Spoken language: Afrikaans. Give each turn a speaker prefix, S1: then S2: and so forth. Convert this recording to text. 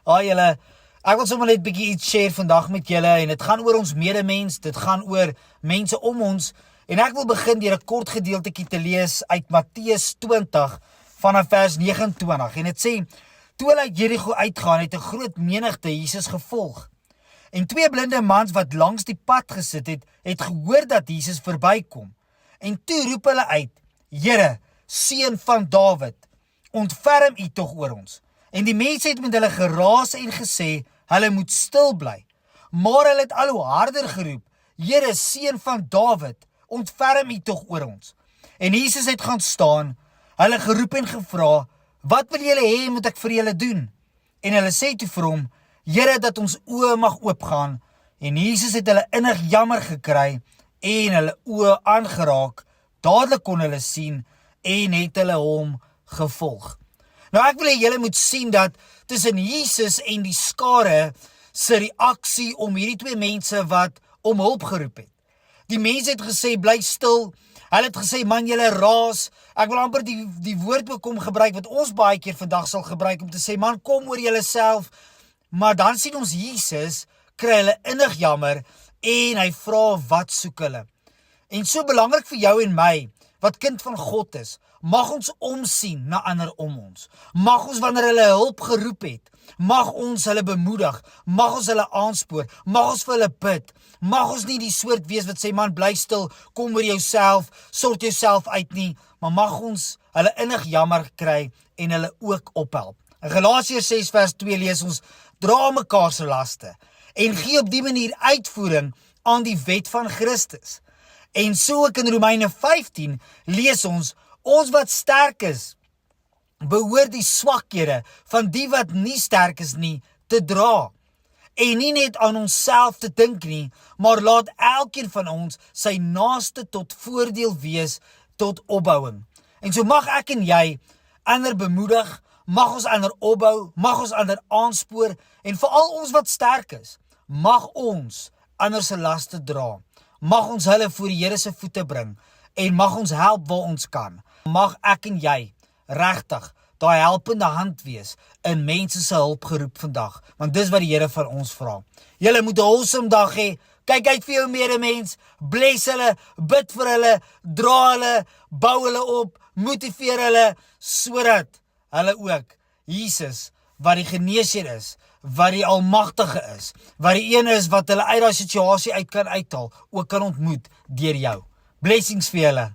S1: Haai julle, ek wil sommer net 'n bietjie iets share vandag met julle en dit gaan oor ons medemens, dit gaan oor mense om ons en ek wil begin deur 'n kort gedeeltjie te lees uit Matteus 20 vanaf vers 29 en dit sê: Toe hulle uit Jerigo uitgaan, het 'n groot menigte Jesus gevolg. En twee blinde mans wat langs die pad gesit het gehoor dat Jesus verbykom. En toe roep hulle uit: Here, seun van Dawid, ontferm U tog oor ons. En die mense het met hulle geraas en gesê, hulle moet stil bly. Maar hulle het al hoe harder geroep: Here, seun van Dawid, ontferm U tog oor ons. En Jesus het gaan staan, hulle geroep en gevra: Wat wil julle hê moet ek vir julle doen? En hulle sê toe vir hom: Here, dat ons oë mag oopgaan. En Jesus het hulle innig jammer gekry en hulle oë aangeraak. Dadelik kon hulle sien en het hulle hom gevolg. Nou ek wil hê julle moet sien dat tussen Jesus en die skare se reaksie om hierdie twee mense wat om hulp geroep het. Die mense het gesê, bly stil. Hulle het gesê, man, julle raas. Ek wil amper die woord ook kom gebruik wat ons baie keer vandag sal gebruik om te sê, man, kom oor julle self. Maar dan sien ons Jesus, kry hulle innig jammer en hy vra, wat soek hulle? En so belangrik vir jou en my, wat kind van God is, mag ons omsien na ander om ons. Mag ons wanneer hulle hulp geroep het, mag ons hulle bemoedig, mag ons hulle aanspoor, mag ons vir hulle bid, mag ons nie die soort wees wat sê, man, bly stil, kom oor jouself, sort jouself uit nie, maar mag ons hulle innig jammer kry en hulle ook ophelp. In Galasiërs 6 vers 2 lees ons, dra mekaar se laste en gee op die manier uitvoering aan die wet van Christus. En so ook in Romeine 15 lees ons wat sterk is, behoort die swakhede van die wat nie sterk is nie te dra. En nie net aan onsself te dink nie, maar laat elkeen van ons sy naaste tot voordeel wees tot opbouing. En so mag ek en jy ander bemoedig, mag ons ander opbou, mag ons ander aanspoor en veral ons wat sterk is, mag ons ander se laste dra. Mag ons hulle voor die Here se voete bring en mag ons help waar ons kan. Mag ek en jy regtig daai helpende hand wees in mense se hulpgeroep vandag, want dis wat die Here van ons vra. Julle moet 'n awesome dag hê. Kyk uit vir jou medemens, bless hulle, bid vir hulle, dra hulle, bou hulle op, motiveer hulle sodat hulle ook Jesus wat die geneesheer is, wat die almagtige is, wat die een is wat hulle uit daai situasie uit kan uithaal, ook kan ontmoet deur jou. Blessings vir julle.